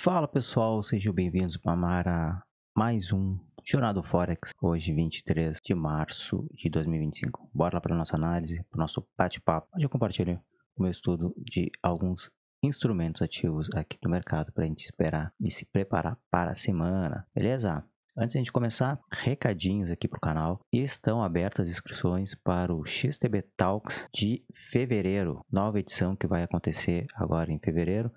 Fala pessoal, sejam bem-vindos para mais um Jornada do Forex, hoje 23 de março de 2025. Bora lá para a nossa análise, para o nosso bate-papo, onde eu compartilho o meu estudo de alguns instrumentos ativos aqui do mercado para a gente esperar e se preparar para a semana, beleza? Antes de a gente começar, recadinhos aqui para o canal. Estão abertas as inscrições para o XTB Talks de fevereiro. Nova edição que vai acontecer agora em fevereiro.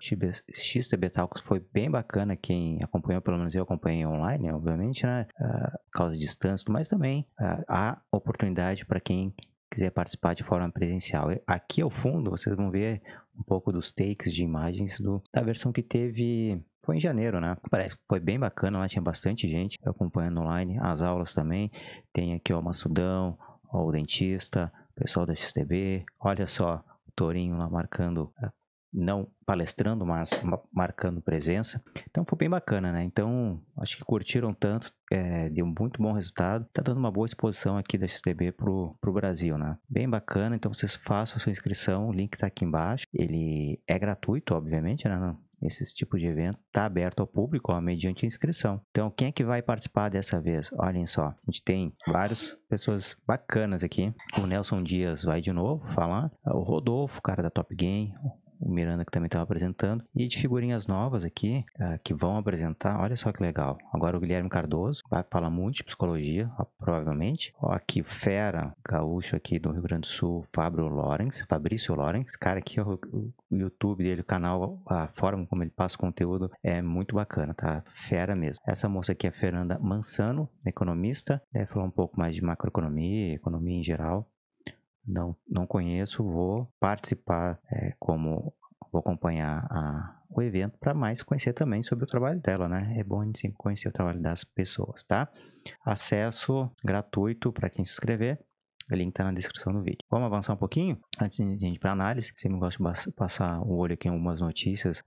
XTB Talks foi bem bacana. Quem acompanhou, pelo menos eu acompanhei online, obviamente, né? Por causa de distância, mas também há oportunidade para quem quiser participar de forma presencial. Aqui ao fundo vocês vão ver um pouco dos takes de imagens da versão que teve... Foi em janeiro, né? Parece que foi bem bacana, lá tinha bastante gente acompanhando online, as aulas também. Tem aqui o Massudão, o dentista, o pessoal da XTB. Olha só, o Torinho lá marcando, não palestrando, mas marcando presença. Então foi bem bacana, né? Então acho que curtiram tanto, deu muito bom resultado. Tá dando uma boa exposição aqui da XTB pro Brasil, né? Bem bacana, então vocês façam a sua inscrição, o link tá aqui embaixo. Ele é gratuito, obviamente, né? Esse tipo de evento está aberto ao público, mediante inscrição. Então, quem é que vai participar dessa vez? Olhem só, a gente tem várias pessoas bacanas aqui. O Nelson Dias vai de novo falar. O Rodolfo, cara da Top Game. O Miranda que também estava apresentando. E de figurinhas novas aqui, que vão apresentar. Olha só que legal. Agora o Guilherme Cardoso vai falar muito de psicologia, provavelmente. Aqui o Fera, gaúcho aqui do Rio Grande do Sul, Fabrício Lorenz. Cara, aqui o YouTube dele, o canal, a forma como ele passa o conteúdo é muito bacana, tá? Fera mesmo. Essa moça aqui é a Fernanda Mansano, economista. Deve falar um pouco mais de macroeconomia, economia em geral. Não conheço, vou participar vou acompanhar o evento para mais conhecer também sobre o trabalho dela, né? É bom a gente sempre conhecer o trabalho das pessoas, tá? Acesso gratuito para quem se inscrever. O link está na descrição do vídeo. Vamos avançar um pouquinho? Antes de a gente ir para análise, sempre gosto de passar o olho aqui em algumas notícias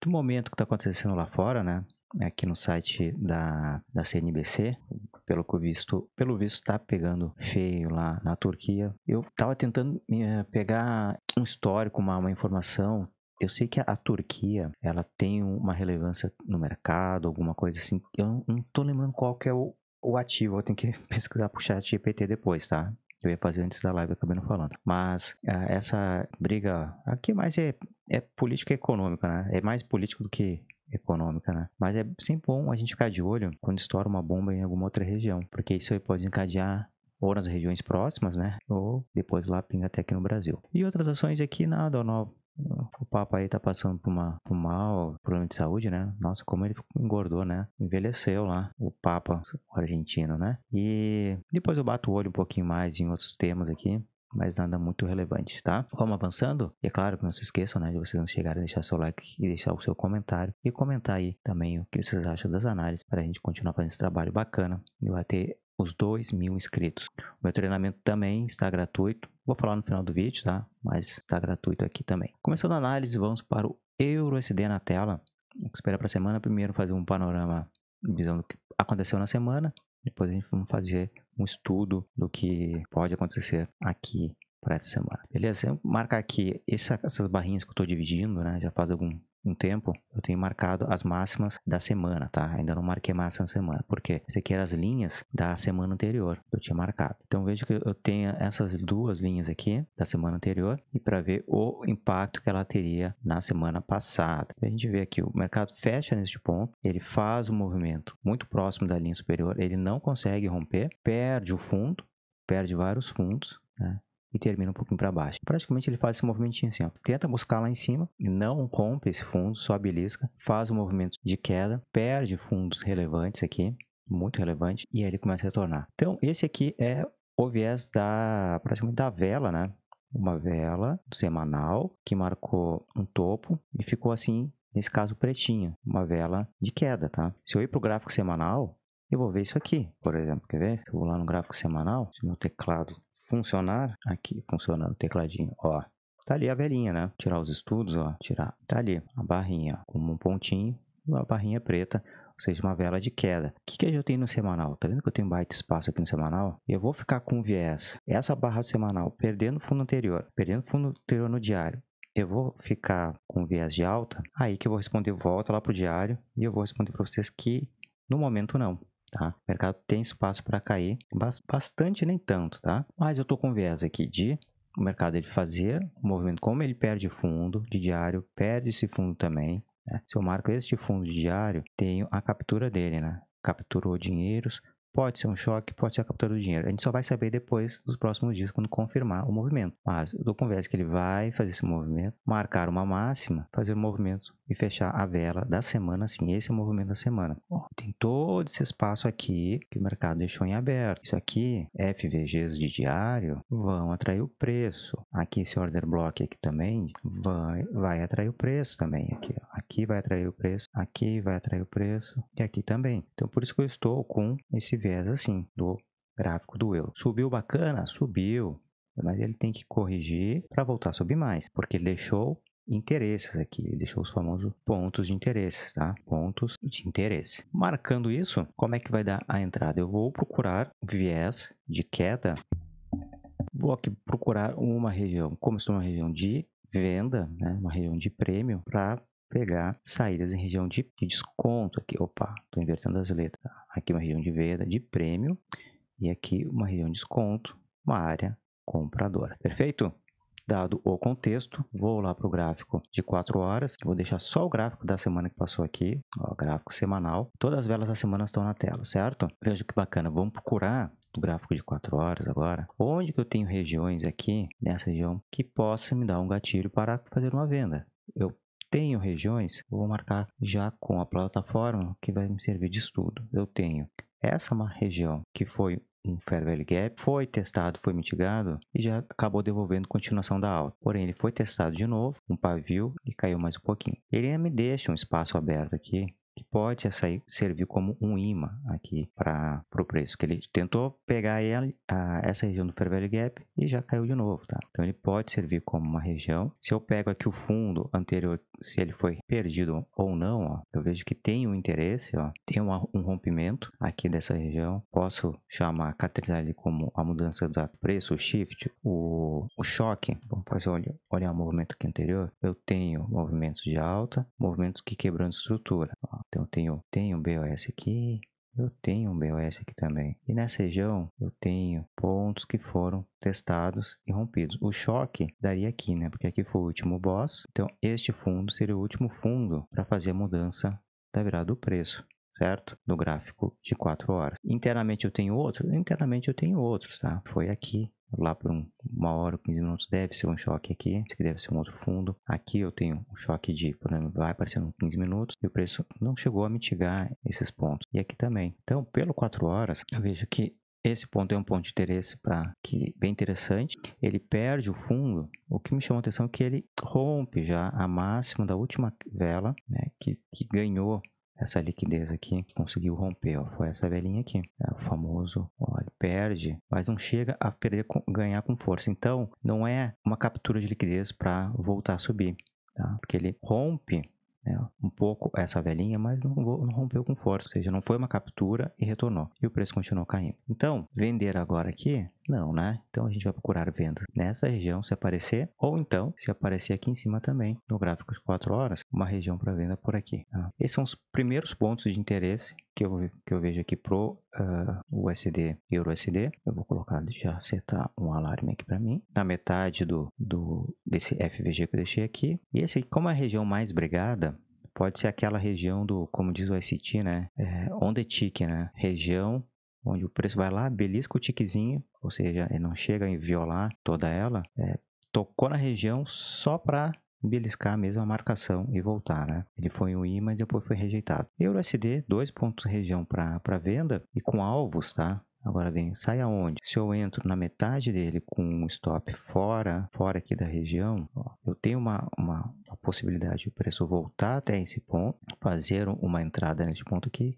do momento que está acontecendo lá fora, né? Aqui no site da CNBC, pelo visto está pegando feio lá na Turquia. Eu estava tentando pegar um histórico, uma informação. Eu sei que a Turquia, ela tem uma relevância no mercado, alguma coisa assim. Eu não estou lembrando qual que é o ativo. Eu tenho que pesquisar pro chat GPT depois, tá? Eu ia fazer antes da live, eu acabei não falando. Mas essa briga aqui mais é política econômica, né? É mais político do que econômica, né? Mas é sempre bom a gente ficar de olho quando estoura uma bomba em alguma outra região, porque isso aí pode encadear ou nas regiões próximas, né? Ou depois lá pinga até aqui no Brasil. E outras ações aqui, nada, não. O Papa aí tá passando por um mal problema de saúde, né? Nossa, como ele engordou, né? Envelheceu lá, o Papa argentino, né? E depois eu bato o olho um pouquinho mais em outros temas aqui, mas nada muito relevante, tá? Vamos avançando? E é claro que não se esqueçam, né, de vocês não chegarem a deixar seu like e deixar o seu comentário. E comentar aí também o que vocês acham das análises, para a gente continuar fazendo esse trabalho bacana e bater os 2.000 inscritos. O meu treinamento também está gratuito. Vou falar no final do vídeo, tá? Mas está gratuito aqui também. Começando a análise, vamos para o EURUSD na tela. Espera para a semana. Primeiro fazer um panorama, visão do que aconteceu na semana. Depois a gente vai fazer um estudo do que pode acontecer aqui para essa semana. Beleza? Eu marcar aqui essas barrinhas que eu estou dividindo, né? Já faz um tempo, eu tenho marcado as máximas da semana, tá? Ainda não marquei máxima da semana. Por quê? Isso aqui eram as linhas da semana anterior que eu tinha marcado. Então, veja que eu tenho essas duas linhas aqui da semana anterior e para ver o impacto que ela teria na semana passada. A gente vê aqui, o mercado fecha neste ponto, ele faz um movimento muito próximo da linha superior, ele não consegue romper, perde o fundo, perde vários fundos, né? E termina um pouquinho para baixo. Praticamente ele faz esse movimentinho assim, ó. Tenta buscar lá em cima, não rompe esse fundo, só belisca, faz um movimento de queda, perde fundos relevantes aqui, muito relevante, e aí ele começa a retornar. Então, esse aqui é o viés praticamente da vela, né? Uma vela semanal que marcou um topo e ficou assim, nesse caso pretinha, uma vela de queda, tá? Se eu ir para o gráfico semanal, eu vou ver isso aqui, por exemplo, quer ver? Eu vou lá no gráfico semanal, se o meu teclado funcionar, aqui, funcionando o tecladinho, ó, tá ali a velhinha, né? Tirar os estudos, ó, tirar, tá ali a barrinha, como um pontinho, uma barrinha preta, ou seja, uma vela de queda. O que eu tenho no semanal? Tá vendo que eu tenho baita espaço aqui no semanal? Eu vou ficar com viés, essa barra semanal, perdendo fundo anterior no diário, eu vou ficar com viés de alta, aí que eu vou responder volta lá para o diário e eu vou responder para vocês que no momento não. Tá? O mercado tem espaço para cair, bastante nem tanto, tá? Mas eu tô com viés aqui de o mercado ele fazer o movimento, como ele perde fundo de diário, perde esse fundo também, né? Se eu marco este fundo de diário, tenho a captura dele, né? Capturou dinheiros, pode ser um choque, pode ser a captura do dinheiro. A gente só vai saber depois dos próximos dias, quando confirmar o movimento. Mas eu tô com viés que ele vai fazer esse movimento, marcar uma máxima, fazer o movimento e fechar a vela da semana, assim, esse é o movimento da semana. Ó, tem todo esse espaço aqui que o mercado deixou em aberto. Isso aqui, FVGs de diário, vão atrair o preço. Aqui esse order block aqui também vai atrair o preço também. Aqui, ó. Aqui vai atrair o preço, aqui vai atrair o preço e aqui também. Então por isso que eu estou com esse viés assim do gráfico do euro. Subiu bacana? Subiu. Mas ele tem que corrigir para voltar a subir mais, porque ele deixou interesses aqui, ele deixou os famosos pontos de interesse, tá? Pontos de interesse. Marcando isso, como é que vai dar a entrada? Eu vou procurar viés de queda, vou aqui procurar uma região, como estou numa região de venda, né? Uma região de prêmio, para pegar saídas em região de desconto aqui. Opa, estou invertendo as letras. Aqui uma região de venda, de prêmio, e aqui uma região de desconto, uma área compradora. Perfeito? Dado o contexto, vou lá para o gráfico de 4 horas, vou deixar só o gráfico da semana que passou aqui, ó, gráfico semanal. Todas as velas da semana estão na tela, certo? Veja que bacana, vamos procurar o gráfico de 4 horas agora, onde que eu tenho regiões aqui, nessa região, que possa me dar um gatilho para fazer uma venda. Eu tenho regiões, vou marcar já com a plataforma que vai me servir de estudo. Eu tenho essa uma região que foi um Fair Value Gap, foi testado, foi mitigado e já acabou devolvendo continuação da alta. Porém, ele foi testado de novo, um pavio e caiu mais um pouquinho. Ele ainda me deixa um espaço aberto aqui, que pode servir como um imã aqui para o preço, que ele tentou pegar essa região do Fair Value Gap e já caiu de novo, tá? Então ele pode servir como uma região. Se eu pego aqui o fundo anterior, se ele foi perdido ou não, ó, eu vejo que tem um interesse, ó, tem um rompimento aqui dessa região. Posso caracterizar ele como a mudança do preço, o shift, o choque. Vamos fazer olhar o movimento aqui anterior. Eu tenho movimentos de alta, movimentos que quebrando estrutura. Ó. Então, eu tenho um BOS aqui, eu tenho um BOS aqui também. E nessa região, eu tenho pontos que foram testados e rompidos. O choque daria aqui, né? Porque aqui foi o último boss. Então, este fundo seria o último fundo para fazer a mudança da virada do preço, certo? No gráfico de 4 horas. Internamente eu tenho outros? Internamente eu tenho outros, tá? Foi aqui. Lá por uma hora, 15 minutos, deve ser um choque aqui. Esse aqui deve ser um outro fundo. Aqui eu tenho um choque de, por exemplo, vai aparecendo 15 minutos e o preço não chegou a mitigar esses pontos. E aqui também. Então, pelo 4 horas, eu vejo que esse ponto é um ponto de interesse bem interessante. Ele perde o fundo. O que me chamou a atenção é que ele rompe já a máxima da última vela, né, que ganhou essa liquidez aqui, que conseguiu romper, ó, foi essa velinha aqui, o famoso, ó, ele perde, mas não chega a ganhar com força. Então, não é uma captura de liquidez para voltar a subir, tá? Porque ele rompe, né, um pouco essa velinha, mas não rompeu com força, ou seja, não foi uma captura e retornou, e o preço continuou caindo. Então, vender agora aqui? Não, né? Então, a gente vai procurar vendas nessa região, se aparecer, ou então, se aparecer aqui em cima também, no gráfico de 4 horas, uma região para venda por aqui. Tá? Esses são os primeiros pontos de interesse que eu vejo aqui pro USD, EURUSD. Eu vou colocar, já setar um alarme aqui para mim, na metade desse FVG que eu deixei aqui. E esse aqui, como é a região mais brigada, pode ser aquela região como diz o ICT, né? On the tick, né? Região onde o preço vai lá, belisca o tiquezinho, ou seja, ele não chega a violar toda ela, tocou na região só para beliscar mesmo a marcação e voltar, né? Ele foi um imã e depois foi rejeitado. EURUSD, 2 pontos região para venda e com alvos, tá? Agora vem, sai aonde? Se eu entro na metade dele com um stop fora aqui da região, ó, eu tenho uma possibilidade de o preço voltar até esse ponto, fazer uma entrada nesse ponto aqui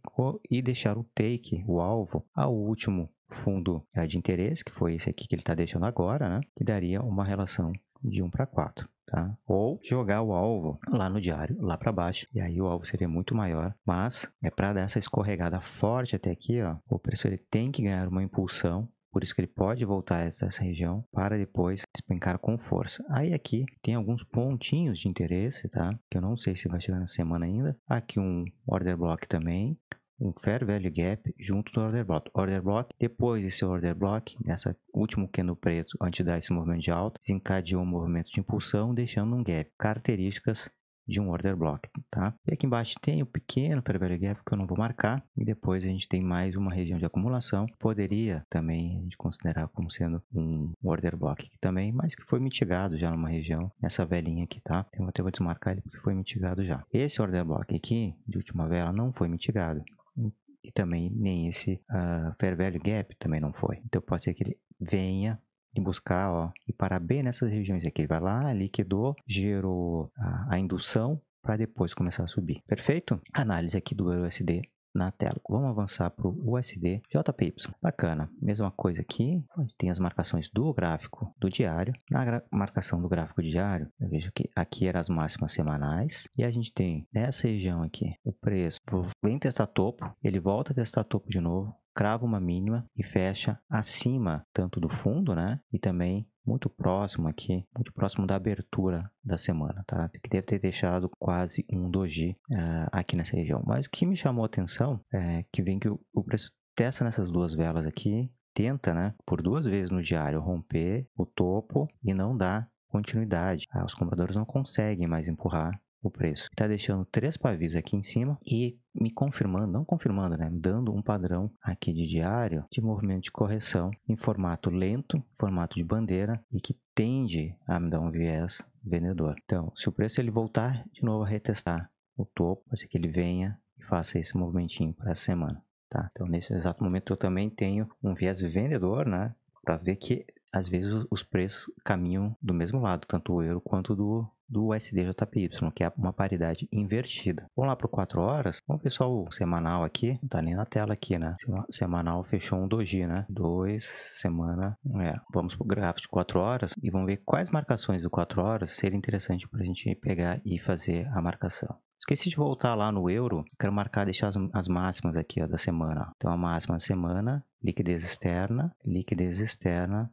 e deixar o take, o alvo, ao último fundo de interesse, que foi esse aqui que ele está deixando agora, né? Que daria uma relação de 1 para 4. Tá? Ou jogar o alvo lá no diário, lá para baixo, e aí o alvo seria muito maior, mas para dar essa escorregada forte até aqui, ó, o preço ele tem que ganhar uma impulsão por isso que ele pode voltar a essa região para depois despencar com força. Aí aqui tem alguns pontinhos de interesse, tá? Que eu não sei se vai chegar na semana ainda. Aqui um order block também, um Fair Value Gap junto do Order Block. Order Block, depois desse Order Block, nessa último candle preto, antes de dar esse movimento de alta, desencadeou um movimento de impulsão, deixando um gap. Características de um Order Block, tá? E aqui embaixo tem o pequeno Fair Value Gap que eu não vou marcar, e depois a gente tem mais uma região de acumulação, poderia também a gente considerar como sendo um Order Block aqui também, mas que foi mitigado já numa região, nessa velinha aqui, tá? Então eu até vou desmarcar ele porque foi mitigado já. Esse Order Block aqui, de última vela, não foi mitigado. E também nem esse Fair Value Gap também não foi. Então pode ser que ele venha e buscar, ó, e parar bem nessas regiões aqui. Ele vai lá, liquidou, gerou a indução para depois começar a subir. Perfeito? Análise aqui do USD na tela. Vamos avançar para o USD JPY. Bacana. Mesma coisa aqui. Tem as marcações do gráfico do diário. Na marcação do gráfico diário, eu vejo que aqui eram as máximas semanais. E a gente tem nessa região aqui o preço. Vem testar topo. Ele volta a testar topo de novo. Crava uma mínima e fecha acima tanto do fundo, né? E também muito próximo aqui, muito próximo da abertura da semana, tá? Que deve ter deixado quase um doji aqui nessa região. Mas o que me chamou a atenção é que vem que o preço testa nessas duas velas aqui, tenta, né? Por duas vezes no diário romper o topo e não dá continuidade. Os compradores não conseguem mais empurrar o preço. Está deixando 3 pavis aqui em cima e me confirmando, não confirmando, né? Dando um padrão aqui de diário de movimento de correção em formato lento, formato de bandeira e que tende a me dar um viés vendedor. Então, se o preço ele voltar de novo a retestar o topo, pode ser que ele venha e faça esse movimentinho para a semana, tá? Então, nesse exato momento eu também tenho um viés vendedor, né? Para ver que às vezes os preços caminham do mesmo lado, tanto o euro quanto do USD-JPY, que é uma paridade invertida. Vamos lá para o 4 horas. Vamos ver só o semanal aqui. Não está nem na tela aqui, né? Semanal fechou um doji, né? 2, semana... Vamos para o gráfico de 4 horas e vamos ver quais marcações do 4 horas seria interessante para a gente pegar e fazer a marcação. Esqueci de voltar lá no euro, quero marcar, deixar as máximas aqui ó, da semana. Então, a máxima da semana, liquidez externa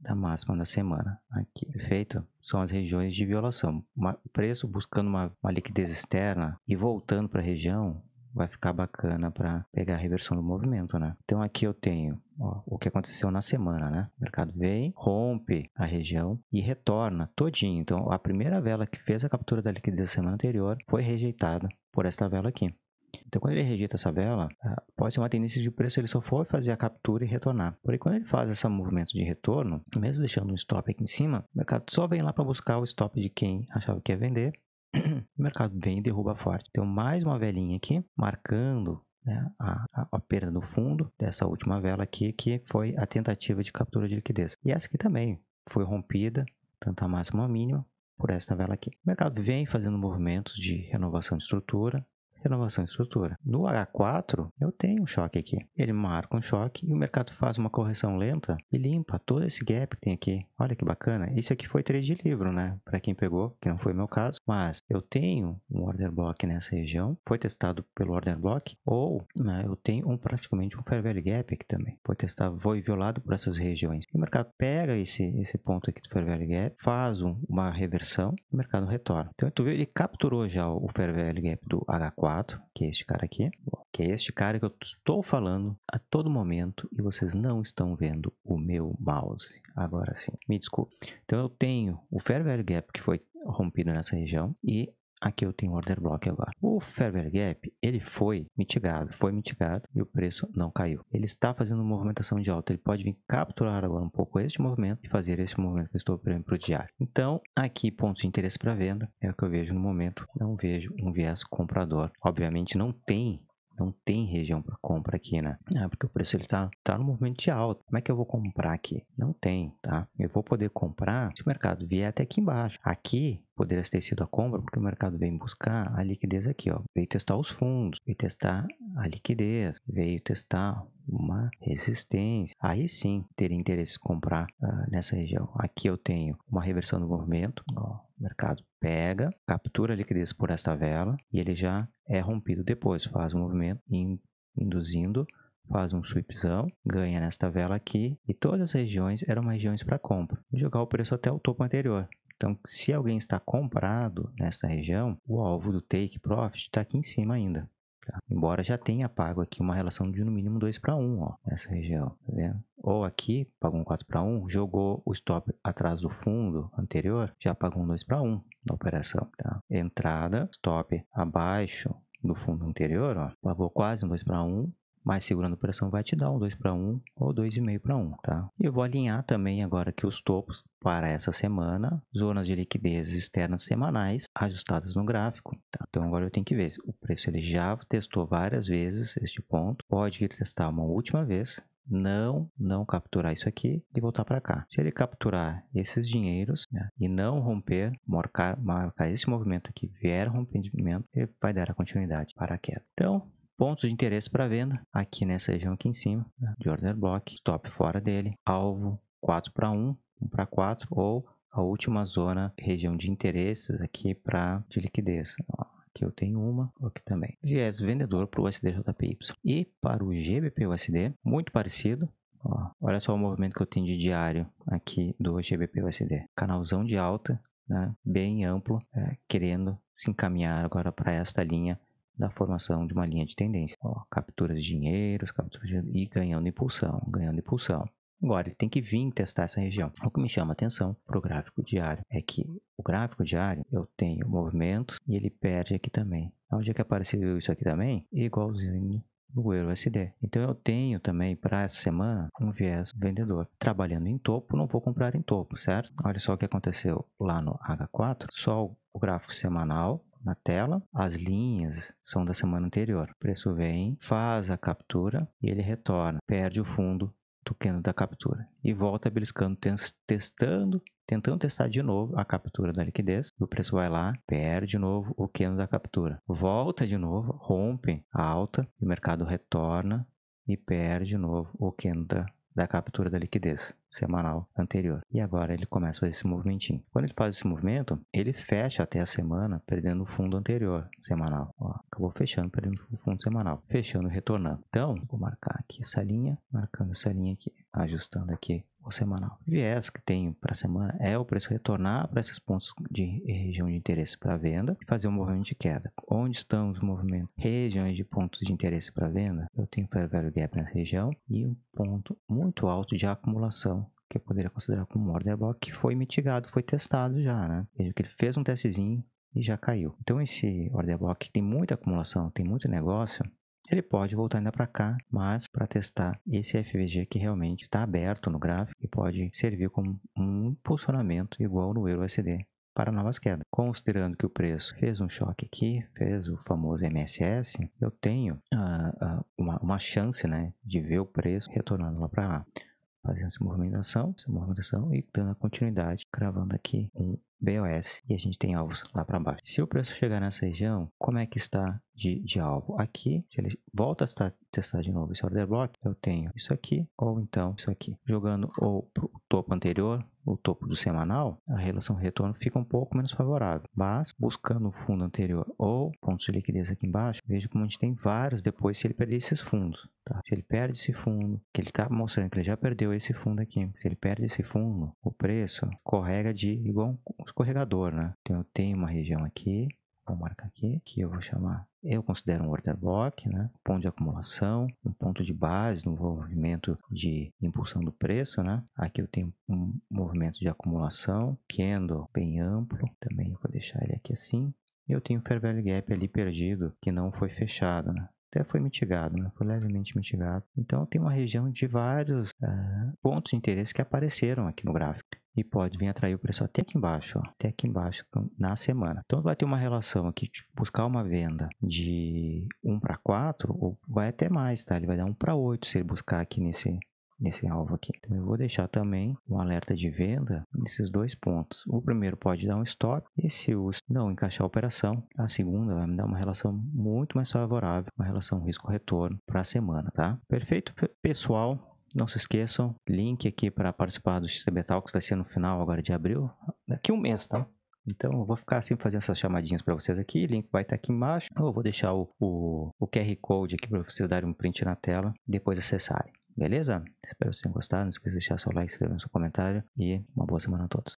da máxima da semana. Aqui, perfeito? São as regiões de violação. O preço buscando uma liquidez externa e voltando para a região, vai ficar bacana para pegar a reversão do movimento, né? Então, aqui eu tenho o que aconteceu na semana, né? O mercado vem, rompe a região e retorna todinho. Então, a primeira vela que fez a captura da liquidez da semana anterior foi rejeitada por esta vela aqui. Então, quando ele rejeita essa vela, pode ser uma tendência de preço, ele só for fazer a captura e retornar. Porém, quando ele faz esse movimento de retorno, mesmo deixando um stop aqui em cima, o mercado só vem lá para buscar o stop de quem achava que ia vender. O mercado vem e derruba forte. Então, mais uma velinha aqui, marcando, né, a perda do fundo dessa última vela aqui, que foi a tentativa de captura de liquidez. E essa aqui também foi rompida, tanto a máxima como a mínima, por esta vela aqui. O mercado vem fazendo movimentos de renovação de estrutura. No H4, eu tenho um choque aqui. Ele marca um choque e o mercado faz uma correção lenta e limpa todo esse gap que tem aqui. Olha que bacana. Isso aqui foi trade de livro, né? Para quem pegou, que não foi meu caso. Mas eu tenho um order block nessa região. Foi testado pelo order block. Ou eu tenho praticamente um fair value gap aqui também. Foi testado, foi violado por essas regiões. E o mercado pega esse ponto aqui do fair value gap, faz uma reversão e o mercado retorna. Então, tu vê, ele capturou já o fair value gap do H4. Que é este cara aqui, que é este cara que eu estou falando a todo momento e vocês não estão vendo o meu mouse. Agora sim, me desculpe. Então eu tenho o Fair Value Gap que foi rompido nessa região e aqui eu tenho o Order Block agora. O Fair Value Gap, ele foi mitigado e o preço não caiu. Ele está fazendo uma movimentação de alta, ele pode vir capturar agora um pouco este movimento e fazer esse movimento que eu estou prevendo para o diário. Então, aqui pontos de interesse para venda é o que eu vejo no momento, não vejo um viés comprador. Obviamente não tem região para compra aqui, né? Porque o preço ele tá no movimento de alta. Como é que eu vou comprar aqui? Não tem, tá? Eu vou poder comprar se o mercado vier até aqui embaixo. Aqui poderia ter sido a compra porque o mercado veio buscar a liquidez aqui, ó. Veio testar os fundos, veio testar a liquidez, veio testar uma resistência. Aí sim teria interesse em comprar nessa região. Aqui eu tenho uma reversão do movimento, ó. O mercado pega, captura a liquidez por esta vela e ele já é rompido depois, faz o movimento induzindo faz um sweepzão, ganha nesta vela aqui, e todas as regiões eram regiões para compra. Vou jogar o preço até o topo anterior. Então, se alguém está comprado nessa região, o alvo do take profit está aqui em cima ainda. Tá? Embora já tenha pago aqui uma relação de no mínimo 2 para 1, ó, nessa região, tá vendo? Ou aqui, pagou um 4 para 1, jogou o stop atrás do fundo anterior, já pagou um 2 para 1 na operação. Tá? Entrada, stop abaixo do fundo anterior, ó, pagou quase um 2 para 1, mas segurando a operação vai te dar um 2 para 1 ou 2,5 para 1, tá? E eu vou alinhar também agora aqui os topos para essa semana, zonas de liquidez externas semanais ajustadas no gráfico, tá? Então agora eu tenho que ver, o preço ele já testou várias vezes este ponto, pode vir testar uma última vez, não capturar isso aqui e voltar para cá. Se ele capturar esses dinheiros, né, e não romper, marcar esse movimento aqui, vier rompimento, ele vai dar a continuidade para a queda. Então, pontos de interesse para venda, aqui nessa região aqui em cima, né, de order block, stop fora dele, alvo 4 para 1, 1 para 4, ou a última zona, região de interesses aqui de liquidez. Ó, aqui eu tenho uma, aqui também. Viés vendedor para o USD-JPY. E para o GBP-USD, muito parecido. Ó, olha só o movimento que eu tenho de diário aqui do GBP-USD. Canalzão de alta, né, bem amplo, querendo se encaminhar agora para esta linha da formação de uma linha de tendência. Ó, capturas de dinheiros, e ganhando impulsão, Agora, ele tem que vir testar essa região. O que me chama a atenção para o gráfico diário é que o gráfico diário, eu tenho movimentos e ele perde aqui também. Onde é que apareceu isso aqui também? Igualzinho no EURUSD. Então, eu tenho também para essa semana um viés vendedor. Trabalhando em topo, não vou comprar em topo, certo? Olha só o que aconteceu lá no H4. Só o gráfico semanal na tela, as linhas são da semana anterior. O preço vem, faz a captura e ele retorna, perde o fundo do candle da captura e volta beliscando, tentando testar de novo a captura da liquidez. O preço vai lá, perde de novo o candle da captura, volta de novo, rompe a alta, o mercado retorna e perde de novo o candle da captura da liquidez semanal anterior. E agora ele começa a fazer esse movimentinho. Quando ele faz esse movimento, ele fecha até a semana perdendo o fundo anterior semanal. Ó, acabou fechando, perdendo o fundo semanal. Fechando e retornando. Então, vou marcar aqui essa linha, marcando essa linha aqui, ajustando aqui o semanal. O viés que tenho para a semana é o preço retornar para esses pontos de região de interesse para venda e fazer um movimento de queda. Onde estão os movimentos? Regiões de pontos de interesse para venda. Eu tenho Fair Value Gap nessa região e um ponto muito alto de acumulação que eu poderia considerar como um order block, que foi mitigado, foi testado já, né? Veja que ele fez um testezinho e já caiu. Então, esse order block tem muita acumulação, tem muito negócio, ele pode voltar ainda para cá, mas para testar esse FVG que realmente está aberto no gráfico e pode servir como um impulsionamento igual no EURUSD para novas quedas. Considerando que o preço fez um choque aqui, fez o famoso MSS, eu tenho uma chance, né, de ver o preço retornando lá para lá, fazendo essa movimentação e dando a continuidade, cravando aqui um BOS e a gente tem alvos lá para baixo. Se o preço chegar nessa região, como é que está de alvo? Aqui, se ele volta a testar de novo esse order block, eu tenho isso aqui ou então isso aqui. Jogando ou para o topo anterior, o topo do semanal, a relação retorno fica um pouco menos favorável. Mas, buscando o fundo anterior ou pontos de liquidez aqui embaixo, veja como a gente tem vários depois se ele perder esses fundos. Tá? Se ele perde esse fundo, que ele está mostrando que ele já perdeu esse fundo aqui. Se ele perde esse fundo, o preço escorrega igual um escorregador, né? Então eu tenho uma região aqui, vou marcar aqui, que eu vou chamar, eu considero um order block, né? Ponto de acumulação, um ponto de base no movimento de impulsão do preço, né? Aqui eu tenho um movimento de acumulação, candle bem amplo, também eu vou deixar ele aqui assim. E eu tenho um Fair Value Gap ali perdido, que não foi fechado, né? Até foi mitigado, né? Foi levemente mitigado. Então, tem uma região de vários pontos de interesse que apareceram aqui no gráfico. E pode vir atrair o preço até aqui embaixo, ó, até aqui embaixo na semana. Então, vai ter uma relação aqui de buscar uma venda de 1 para 4, ou vai até mais, tá? Ele vai dar 1 para 8 se ele buscar aqui nesse alvo aqui. Então, eu vou deixar também um alerta de venda nesses dois pontos. O primeiro pode dar um stop e se não encaixar a operação, a segunda vai me dar uma relação muito mais favorável, uma relação risco-retorno para a semana, tá? Perfeito, pessoal? Não se esqueçam, link aqui para participar do XTB Talks vai ser no final agora de abril, daqui um mês, tá? Então eu vou ficar assim fazendo essas chamadinhas para vocês aqui, o link vai estar aqui embaixo. Eu vou deixar o QR Code aqui para vocês darem um print na tela e depois acessarem. Beleza? Espero que vocês tenham gostado. Não esqueça de deixar seu like, escrever no seu comentário e uma boa semana a todos.